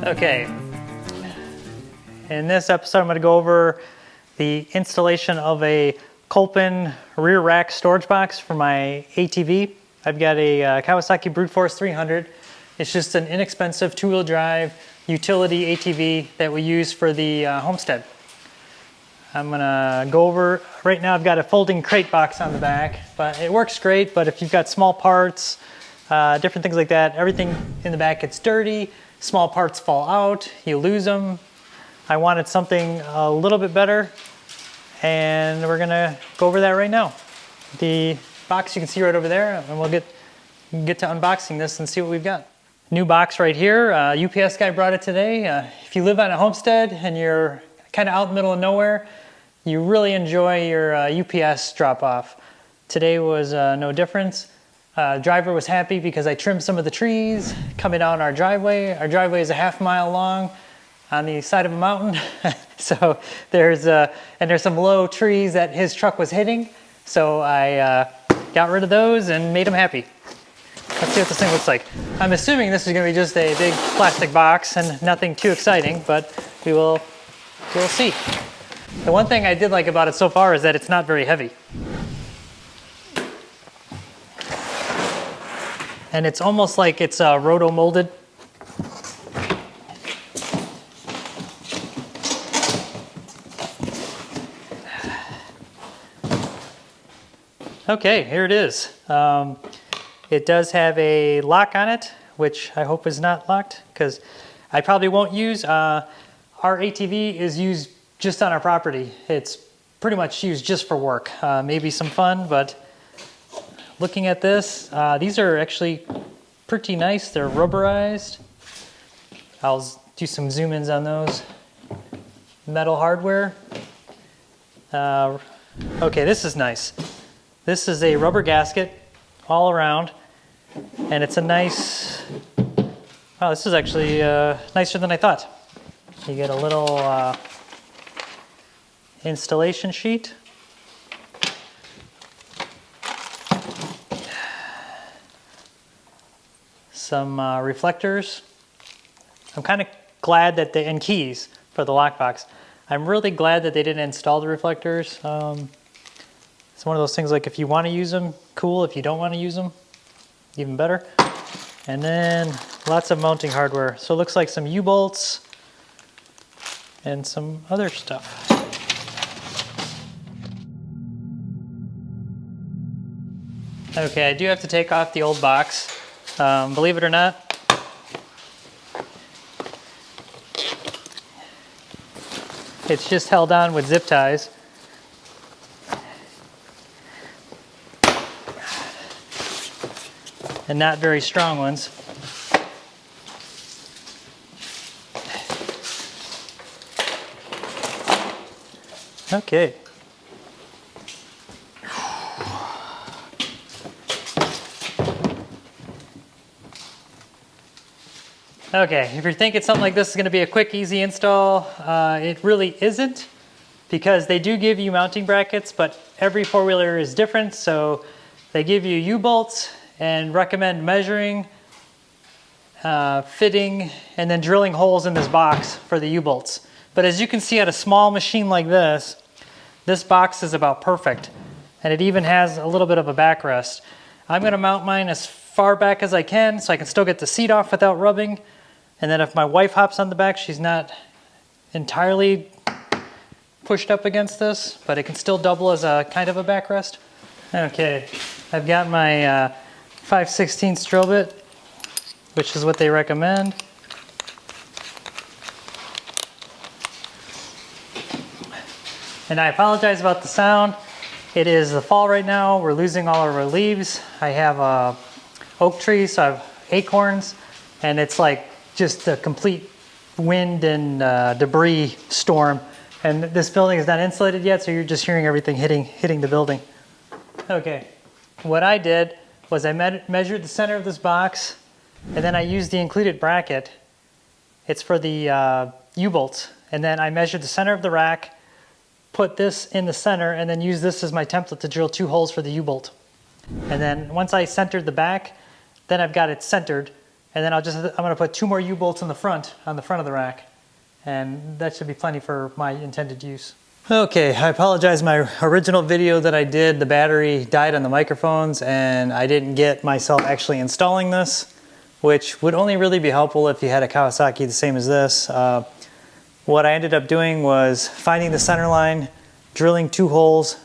Okay, in this episode I'm going to go over the installation of a Kolpin rear rack storage box for my ATV. I've got a Kawasaki Brute 300. It's just an inexpensive two-wheel drive utility ATV that we use for the Homestead. I'm gonna go over, right now I've got a folding crate box on the back, but it works great, but if you've got small parts, different things like that, everything in the back gets dirty, small parts fall out, you lose them. I wanted something a little bit better, and we're gonna go over that right now. The box you can see right over there, and we'll get to unboxing this and see what we've got. New box right here, UPS guy brought it today. If you live on a homestead and you're kind of out in the middle of nowhere, you really enjoy your UPS drop-off. Today was no difference. Driver was happy because I trimmed some of the trees coming down our driveway. Our driveway is a half-mile long on the side of a mountain. So there's some low trees that his truck was hitting. So I got rid of those and made him happy. Let's see what this thing looks like. I'm assuming this is going to be just a big plastic box and nothing too exciting, but we'll see. The one thing I did like about it so far is that it's not very heavy. And it's almost like it's roto-molded. Okay, here it is. It does have a lock on it, which I hope is not locked, because I probably won't use. Our ATV is used just on our property. It's pretty much used just for work. Maybe some fun, but looking at this, these are actually pretty nice. They're rubberized. I'll do some zoom ins on those. Metal hardware. Okay, this is nice. This is a rubber gasket all around, and it's a nice, wow, this is actually nicer than I thought. You get a little installation sheet. Some reflectors. I'm kind of glad that and keys for the lockbox. I'm really glad that they didn't install the reflectors. It's one of those things like if you want to use them, cool. If you don't want to use them, even better. And then lots of mounting hardware. So it looks like some U-bolts and some other stuff. Okay, I do have to take off the old box. Believe it or not, it's just held on with zip ties. And not very strong ones. Okay. Okay, if you're thinking something like this is going to be a quick, easy install, it really isn't, because they do give you mounting brackets, but every four-wheeler is different, so they give you U-bolts and recommend measuring, fitting, and then drilling holes in this box for the U-bolts. But as you can see at a small machine like this box is about perfect, and it even has a little bit of a backrest. I'm going to mount mine as far back as I can so I can still get the seat off without rubbing. And then if my wife hops on the back, she's not entirely pushed up against this, but it can still double as a kind of a backrest. Okay, I've got my 5/16 drill bit, which is what they recommend. And I apologize about the sound. It is the fall right now. We're losing all of our leaves. I have oak trees, so I have acorns, and it's like just a complete wind and debris storm. And this building is not insulated yet, so you're just hearing everything hitting the building. Okay, what I did was I measured the center of this box, and then I used the included bracket. It's for the U-bolts. And then I measured the center of the rack, put this in the center, and then use this as my template to drill 2 holes for the U-bolt. And then once I centered the back, then I've got it centered, And then I'm gonna put 2 more U-bolts on the front of the rack. And that should be plenty for my intended use. Okay, I apologize. My original video that I did, the battery died on the microphones and I didn't get myself actually installing this, which would only really be helpful if you had a Kawasaki the same as this. What I ended up doing was finding the center line, drilling 2 holes,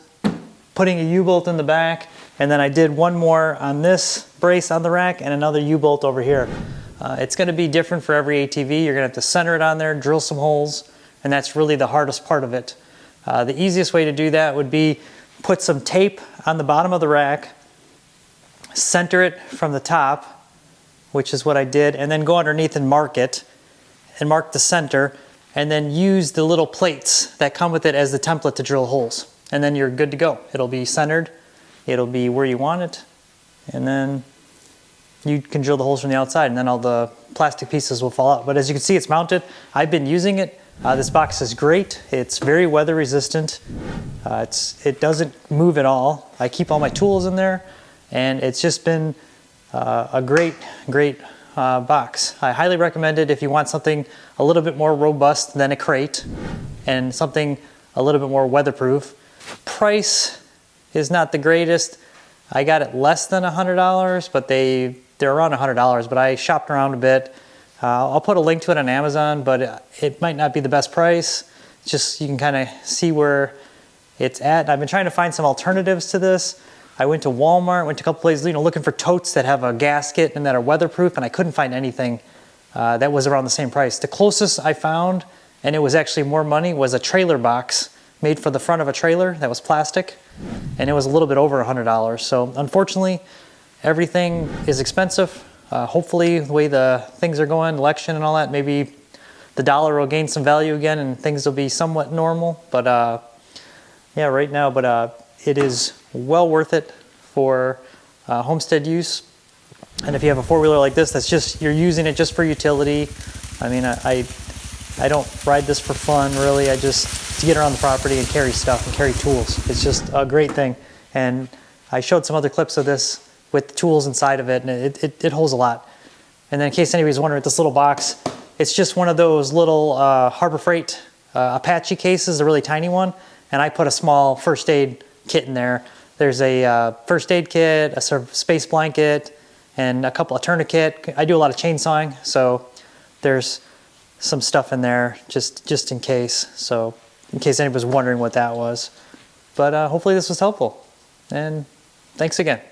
putting a U-bolt in the back, and then I did 1 more on this brace on the rack and another U-bolt over here. It's going to be different for every ATV. You're going to have to center it on there, drill some holes, and that's really the hardest part of it. The easiest way to do that would be put some tape on the bottom of the rack, center it from the top, which is what I did, and then go underneath and mark it, and mark the center, and then use the little plates that come with it as the template to drill holes. And then you're good to go. It'll be centered, it'll be where you want it, and then you can drill the holes from the outside, and then all the plastic pieces will fall out. But as you can see, it's mounted. I've been using it. This box is great. It's very weather resistant. It doesn't move at all. I keep all my tools in there, and it's just been a great box. I highly recommend it if you want something a little bit more robust than a crate and something a little bit more weatherproof. Price is not the greatest. I got it less than $100, but they're around $100, but I shopped around a bit. I'll put a link to it on Amazon, but it might not be the best price. It's just, you can kind of see where it's at. I've been trying to find some alternatives to this. I went to Walmart, went to a couple places, looking for totes that have a gasket and that are weatherproof, and I couldn't find anything that was around the same price. The closest I found, and it was actually more money, was a trailer box made for the front of a trailer that was plastic, and it was a little bit over $100. So unfortunately, everything is expensive. Hopefully, the way the things are going, election and all that, maybe the dollar will gain some value again and things will be somewhat normal. But yeah, right now, it is well worth it for homestead use. And if you have a 4-wheeler like this, that's just, you're using it just for utility. I mean, I don't ride this for fun, really. I just to get around the property and carry stuff and carry tools. It's just a great thing. And I showed some other clips of this with the tools inside of it, and it holds a lot. And then in case anybody's wondering, this little box, it's just one of those little Harbor Freight Apache cases, a really tiny one, and I put a small first aid kit in there. There's a first aid kit, a sort of space blanket, and a tourniquet. I do a lot of chainsawing, so there's some stuff in there just in case. So in case anybody's wondering what that was. But hopefully this was helpful, and thanks again.